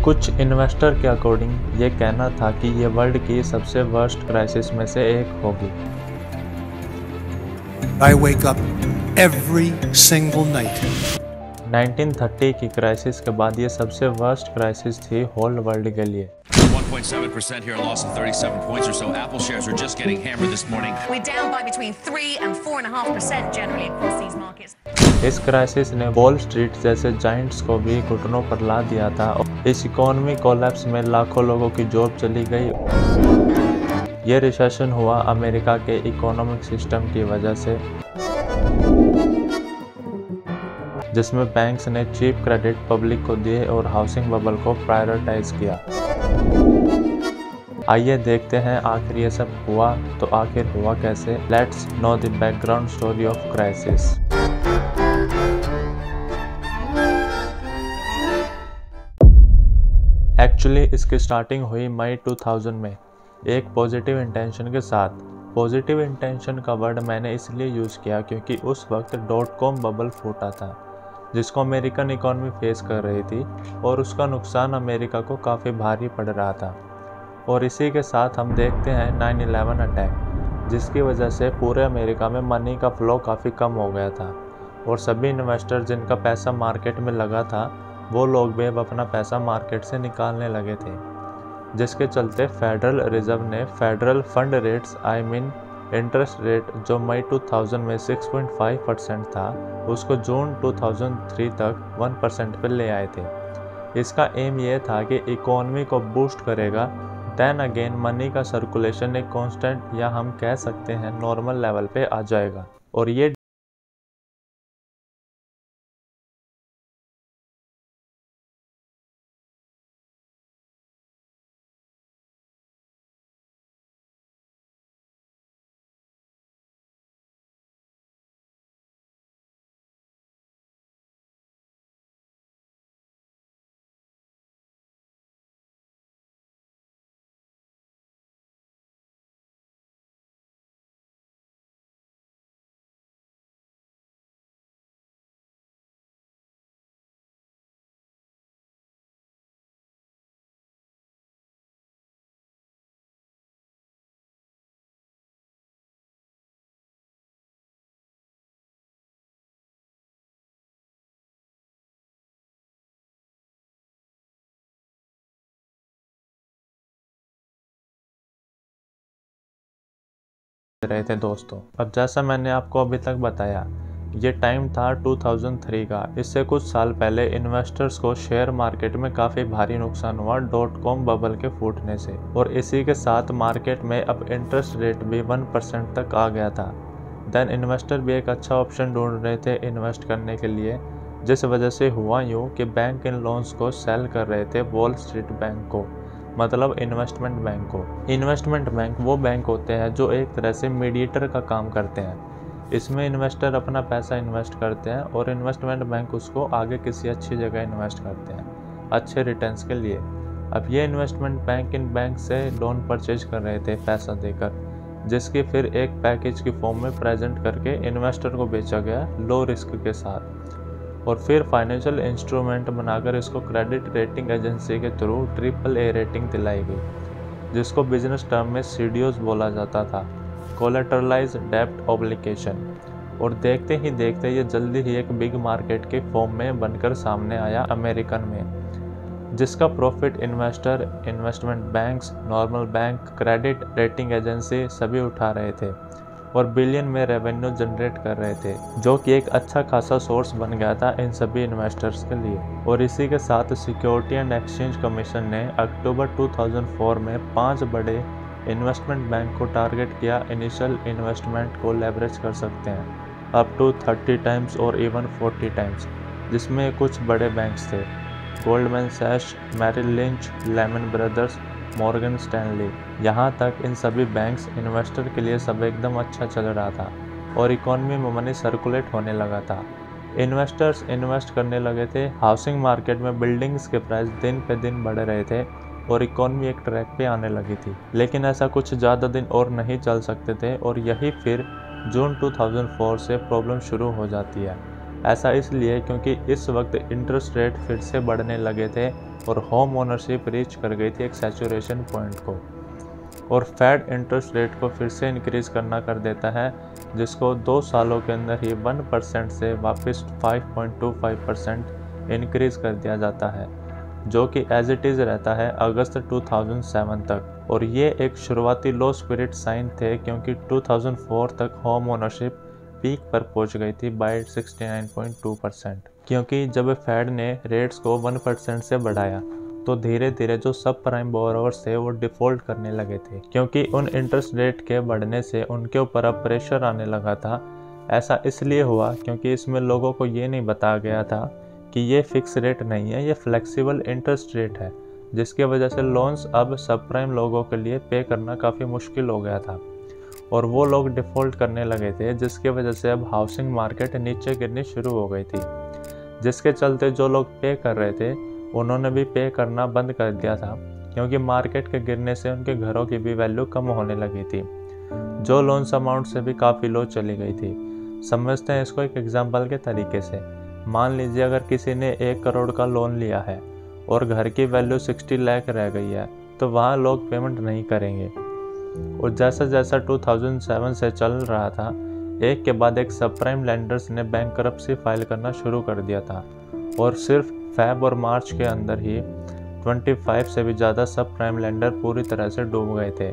कुछ इन्वेस्टर के अकॉर्डिंग ये कहना था कि ये वर्ल्ड की सबसे वर्स्ट क्राइसिस में से एक होगी। I wake up every single night. 1930 की क्राइसिस के बाद ये सबसे वर्स्ट क्राइसिस थी होल वर्ल्ड के लिए। 1.7% here, a loss of 37 points or so. Apple shares are just getting hammered this morning. We're down by between 3 and 4.5% generally across these markets. इस crisis ने वॉल स्ट्रीट जैसे Giants को भी घुटनों पर ला दिया था और इस इकोनॉमी कोलैप्स में लाखों लोगों की जॉब चली गई। ये रिसेशन हुआ अमेरिका के इकोनॉमिक सिस्टम की वजह से, जिसमें बैंक्स ने चीप क्रेडिट पब्लिक को दिए और हाउसिंग बबल को प्रायोरिटाइज किया। आइए देखते हैं आखिर ये सब हुआ तो आखिर हुआ कैसे। Let's know the background story of crisis. Actually इसकी स्टार्टिंग हुई मई 2000 में एक पॉजिटिव इंटेंशन के साथ। पॉजिटिव इंटेंशन का वर्ड मैंने इसलिए यूज़ किया क्योंकि उस वक्त .com बबल फूटा था जिसको अमेरिकन इकॉनमी फेस कर रही थी और उसका नुकसान अमेरिका को काफ़ी भारी पड़ रहा था। और इसी के साथ हम देखते हैं 9/11 अटैक, जिसकी वजह से पूरे अमेरिका में मनी का फ्लो काफ़ी कम हो गया था और सभी इन्वेस्टर जिनका पैसा मार्केट में लगा था वो लोग भी अब अपना पैसा मार्केट से निकालने लगे थे, जिसके चलते फेडरल रिजर्व ने federal fund rates interest rate जो मई 2000 में 6.5% था उसको जून 2003 तक 1% पर ले आए थे। इसका एम ये था कि इकोनॉमी को बूस्ट करेगा। देन अगेन मनी का सर्कुलेशन एक कांस्टेंट या हम कह सकते हैं नॉर्मल लेवल पे आ जाएगा और ये रहे थे दोस्तों। अब जैसा मैंने आपको अभी तक बताया ये टाइम था 2003 का। इससे कुछ साल पहले इन्वेस्टर्स को शेयर मार्केट में काफ़ी भारी नुकसान हुआ .com बबल के फूटने से और इसी के साथ मार्केट में अब इंटरेस्ट रेट भी 1% तक आ गया था। देन इन्वेस्टर भी एक अच्छा ऑप्शन ढूंढ रहे थे इन्वेस्ट करने के लिए, जिस वजह से हुआ यूँ कि बैंक इन लोन्स को सेल कर रहे थे वॉल स्ट्रीट बैंक को, मतलब इन्वेस्टमेंट बैंक को। इन्वेस्टमेंट बैंक वो बैंक होते हैं जो एक तरह से मीडिएटर का काम करते हैं। इसमें इन्वेस्टर अपना पैसा इन्वेस्ट करते हैं और इन्वेस्टमेंट बैंक उसको आगे किसी अच्छी जगह इन्वेस्ट करते हैं अच्छे रिटर्न्स के लिए। अब ये इन्वेस्टमेंट बैंक इन बैंक से लोन परचेज कर रहे थे पैसा देकर, जिसकी फिर एक पैकेज की फॉर्म में प्रेजेंट करके इन्वेस्टर को बेचा गया लो रिस्क के साथ और फिर फाइनेंशियल इंस्ट्रूमेंट बनाकर इसको क्रेडिट रेटिंग एजेंसी के थ्रू AAA रेटिंग दिलाई गई, जिसको बिजनेस टर्म में CDOs बोला जाता था, कोलेटरलाइज डेब्ट ऑब्लिगेशन। और देखते ही देखते ये जल्दी ही एक बिग मार्केट के फॉर्म में बनकर सामने आया अमेरिकन में, जिसका profit investor, investment banks, normal bank, credit rating agency सभी उठा रहे थे और बिलियन में रेवेन्यू जनरेट कर रहे थे, जो कि एक अच्छा खासा सोर्स बन गया था इन सभी इन्वेस्टर्स के लिए। और इसी के साथ सिक्योरिटी एंड एक्सचेंज कमीशन ने अक्टूबर 2004 में 5 बड़े इन्वेस्टमेंट बैंक को टारगेट किया इनिशियल इन्वेस्टमेंट को लेवरेज कर सकते हैं अप टू 30 टाइम्स और इवन 40 टाइम्स, जिसमें कुछ बड़े बैंक्स थे गोल्डमैन सैक्स, Merrill Lynch, Lehman Brothers, Morgan Stanley. यहाँ तक इन सभी बैंक्स इन्वेस्टर के लिए सब एकदम अच्छा चल रहा था और इकोनॉमी में मनी सर्कुलेट होने लगा था। इन्वेस्टर्स इन्वेस्ट करने लगे थे। हाउसिंग मार्केट में बिल्डिंग्स के प्राइस दिन पे दिन बढ़ रहे थे और इकोनॉमी एक ट्रैक पे आने लगी थी। लेकिन ऐसा कुछ ज़्यादा दिन और नहीं चल सकते थे और यही फिर जून 2004 से प्रॉब्लम शुरू हो जाती है। ऐसा इसलिए क्योंकि इस वक्त इंटरेस्ट रेट फिर से बढ़ने लगे थे और होम ओनरशिप रीच कर गई थी एक सैचुरेशन पॉइंट को, और फेड इंटरेस्ट रेट को फिर से इंक्रीज करना कर देता है, जिसको 2 सालों के अंदर ही 1% से वापस 5.25% इंक्रीज कर दिया जाता है, जो कि एज इट इज़ रहता है अगस्त 2007 तक। और ये एक शुरुआती लो स्पिरिट साइन थे क्योंकि 2004 तक होम ओनरशिप पीक पर पहुंच गई थी बाय 69.2%। क्योंकि जब फेड ने रेट्स को 1% से बढ़ाया तो धीरे धीरे जो सब प्राइम बोरोवर्स थे वो डिफ़ॉल्ट करने लगे थे, क्योंकि उन इंटरेस्ट रेट के बढ़ने से उनके ऊपर अब प्रेशर आने लगा था। ऐसा इसलिए हुआ क्योंकि इसमें लोगों को ये नहीं बताया गया था कि ये फिक्स रेट नहीं है, ये फ्लेक्सिबल इंटरेस्ट रेट है, जिसकी वजह से लोन्स अब सब प्राइम लोगों के लिए पे करना काफ़ी मुश्किल हो गया था और वो लोग डिफ़ॉल्ट करने लगे थे, जिसकी वजह से अब हाउसिंग मार्केट नीचे गिरनी शुरू हो गई थी, जिसके चलते जो लोग पे कर रहे थे उन्होंने भी पे करना बंद कर दिया था, क्योंकि मार्केट के गिरने से उनके घरों की भी वैल्यू कम होने लगी थी, जो लोन्स अमाउंट से भी काफ़ी लो चली गई थी। समझते हैं इसको एक एग्जांपल के तरीके से। मान लीजिए अगर किसी ने 1 करोड़ का लोन लिया है और घर की वैल्यू 60 लाख रह गई है, तो वहाँ लोग पेमेंट नहीं करेंगे। और जैसा जैसा 2007 से चल रहा था, एक के बाद एक सब प्राइम लेंडर्स ने बैंकरप्सी फाइल करना शुरू कर दिया था, और सिर्फ फैब और मार्च के अंदर ही 25 से भी ज़्यादा सब प्राइम लेंडर पूरी तरह से डूब गए थे।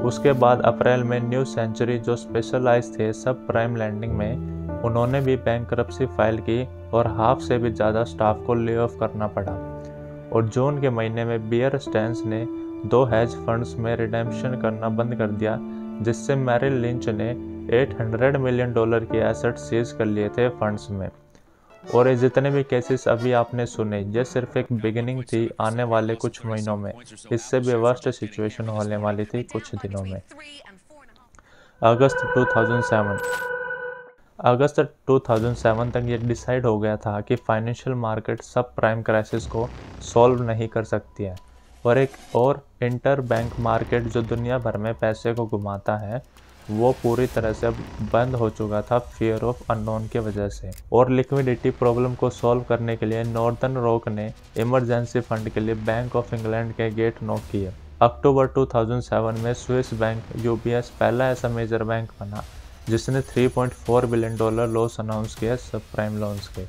उसके बाद अप्रैल में न्यू सेंचुरी जो स्पेशलाइज थे सब प्राइम लैंडिंग में, उन्होंने भी बैंकरप्सी फाइल की और हाफ से भी ज़्यादा स्टाफ को ले ऑफ करना पड़ा। और जून के महीने में बियर स्टैंस ने 2 हेज फंड्स में रिडेम्पशन करना बंद कर दिया, जिससे मैरिल लिंच ने $800 मिलियन की एसेट सीज कर लिए थे फंड्स में। और ये जितने भी केसेस अभी आपने सुने, ये सिर्फ एक बिगिनिंग थी। आने वाले कुछ महीनों में इससे भी वर्स्ट सिचुएशन होने वाली थी कुछ दिनों में। अगस्त 2007 तक ये डिसाइड हो गया था कि फाइनेंशियल मार्केट सब प्राइम क्राइसिस को सॉल्व नहीं कर सकती है, और एक और इंटर बैंक मार्केट जो दुनिया भर में पैसे को घुमाता है वो पूरी तरह से बंद हो चुका था फियर ऑफ अननोन की वजह से। और लिक्विडिटी प्रॉब्लम को सॉल्व करने के लिए नॉर्दर्न रॉक ने इमरजेंसी फंड के लिए बैंक ऑफ इंग्लैंड के गेट नॉक किए। अक्टूबर 2007 में स्विस बैंक यूबीएस पहला ऐसा मेजर बैंक बना जिसने $3.4 बिलियन लॉस अनाउंस किया सब प्राइम लोन्स के।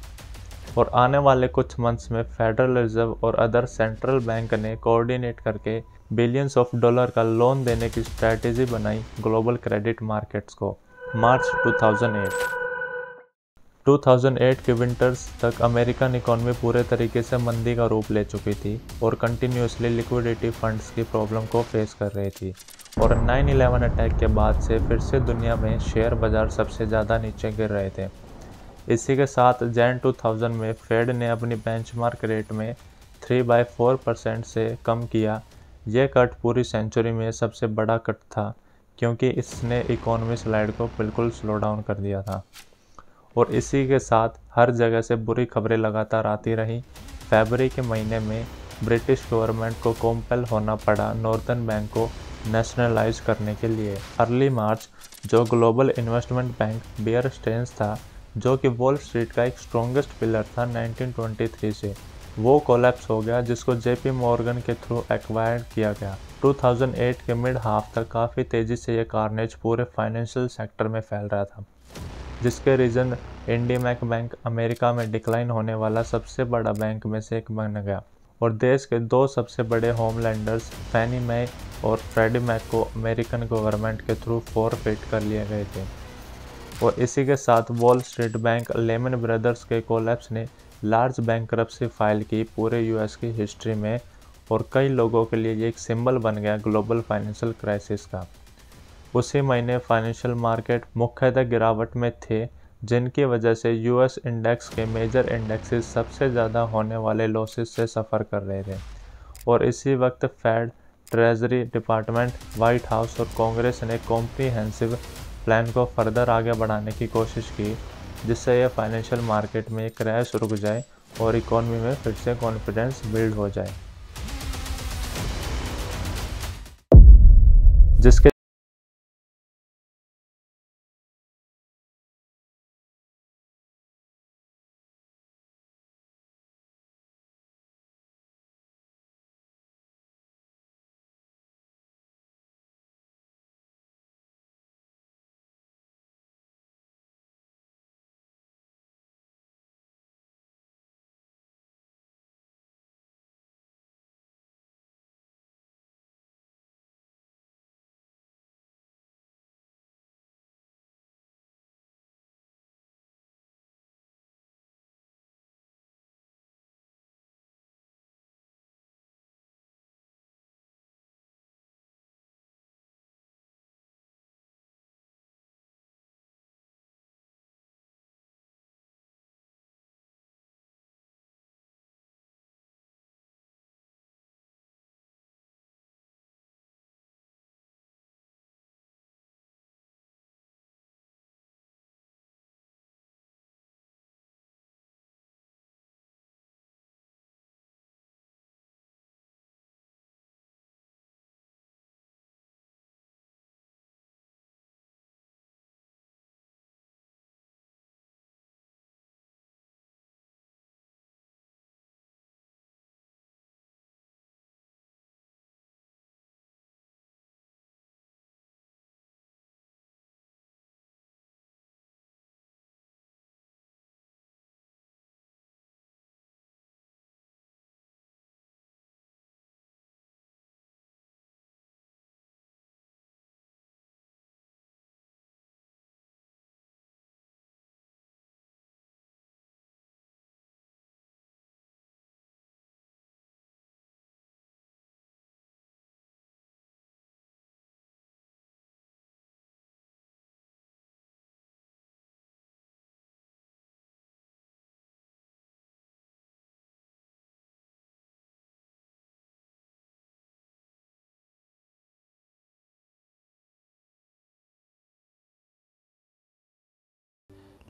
और आने वाले कुछ मंथ्स में फेडरल रिजर्व और अदर सेंट्रल बैंक ने कोऑर्डिनेट करके बिलियंस ऑफ डॉलर का लोन देने की स्ट्रैटेजी बनाई ग्लोबल क्रेडिट मार्केट्स को। मार्च 2008 के विंटर्स तक अमेरिकन इकोनॉमी पूरे तरीके से मंदी का रूप ले चुकी थी और कंटिन्यूसली लिक्विडिटी फंड्स की प्रॉब्लम को फेस कर रही थी। और 9/11 अटैक के बाद से फिर से दुनिया में शेयर बाजार सबसे ज़्यादा नीचे गिर रहे थे। इसी के साथ जैन 2000 में फेड ने अपनी बेंचमार्क रेट में 3/4% से कम किया। यह कट पूरी सेंचुरी में सबसे बड़ा कट था, क्योंकि इसने इकोनॉमी स्लाइड को बिल्कुल स्लो डाउन कर दिया था। और इसी के साथ हर जगह से बुरी खबरें लगातार आती रही। फरवरी के महीने में ब्रिटिश गवर्नमेंट को कॉम्पेल होना पड़ा नॉर्दर्न बैंक को नेशनलाइज करने के लिए। अर्ली मार्च जो global investment bank Bear Stearns था, जो कि वॉल स्ट्रीट का एक स्ट्रॉन्गेस्ट पिलर था 1923 से, वो कोलैप्स हो गया, जिसको जेपी मॉर्गन के थ्रू एक्वायर किया गया। 2008 के मिड हाफ तक काफ़ी तेज़ी से ये कार्नेज पूरे फाइनेंशियल सेक्टर में फैल रहा था, जिसके रीज़न इंडीमैक बैंक अमेरिका में डिक्लाइन होने वाला सबसे बड़ा बैंक में से एक बन गया। और देश के 2 सबसे बड़े होम लैंडर्स फैनी मै और फ्रेडी मैक को अमेरिकन गवर्नमेंट के थ्रू फॉरफिट कर लिए गए थे। और इसी के साथ wall street bank Lehman Brothers के कोलैप्स ने लार्ज बैंकरप्सी फाइल की पूरे यूएस की हिस्ट्री में, और कई लोगों के लिए ये एक सिंबल बन गया ग्लोबल फाइनेंशियल क्राइसिस का। उसी महीने फाइनेंशियल मार्केट मुख्यतः गिरावट में थे, जिनकी वजह से यूएस इंडेक्स के मेजर इंडेक्सेस सबसे ज़्यादा होने वाले लॉसेस से सफ़र कर रहे थे। और इसी वक्त Fed, treasury department, White House और कांग्रेस ने कॉम्प्रिहेंसिव प्लान को फर्दर आगे बढ़ाने की कोशिश की, जिससे यह फाइनेंशियल मार्केट में एक क्रैश रुक जाए और इकोनॉमी में फिर से कॉन्फिडेंस बिल्ड हो जाए, जिसके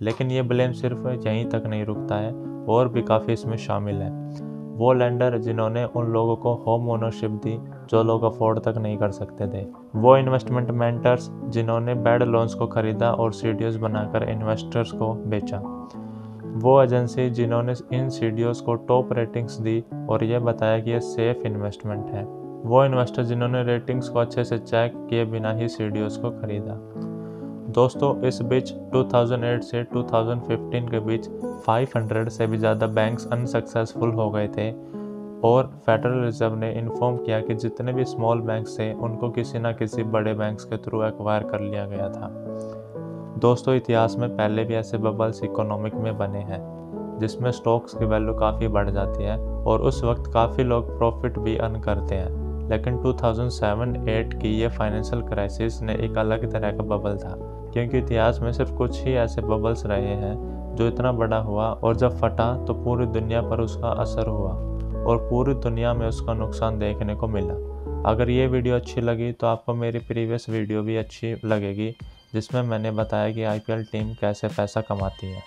लेकिन ये ब्लेम सिर्फ यहीं तक नहीं रुकता है, और भी काफ़ी इसमें शामिल है। वो लेंडर जिन्होंने उन लोगों को होम ओनरशिप दी जो लोग अफोर्ड तक नहीं कर सकते थे। वो इन्वेस्टमेंट मेंटर्स जिन्होंने बैड लोन्स को खरीदा और सीडीओज बनाकर इन्वेस्टर्स को बेचा। वो एजेंसी जिन्होंने इन सीडीओज को टॉप रेटिंग्स दी और ये बताया कि ये सेफ इन्वेस्टमेंट है। वो इन्वेस्टर जिन्होंने रेटिंग्स को अच्छे से चेक किए बिना ही सीडीओज को खरीदा। दोस्तों, इस बीच 2008 से 2015 के बीच 500 से भी ज़्यादा बैंक्स अनसक्सेसफुल हो गए थे, और फेडरल रिजर्व ने इन्फॉर्म किया कि जितने भी स्मॉल बैंक्स थे उनको किसी न किसी बड़े बैंक्स के थ्रू एक्वायर कर लिया गया था। दोस्तों, इतिहास में पहले भी ऐसे बबल्स इकोनॉमिक में बने हैं जिसमें स्टॉक्स की वैल्यू काफ़ी बढ़ जाती है और उस वक्त काफ़ी लोग प्रॉफिट भी अर्न करते हैं। लेकिन 2007-8 की ये फाइनेंशियल क्राइसिस ने एक अलग तरह का बबल था, क्योंकि इतिहास में सिर्फ कुछ ही ऐसे बबल्स रहे हैं जो इतना बड़ा हुआ और जब फटा तो पूरी दुनिया पर उसका असर हुआ और पूरी दुनिया में उसका नुकसान देखने को मिला। अगर ये वीडियो अच्छी लगी तो आपको मेरी प्रीवियस वीडियो भी अच्छी लगेगी जिसमें मैंने बताया कि IPL टीम कैसे पैसा कमाती है।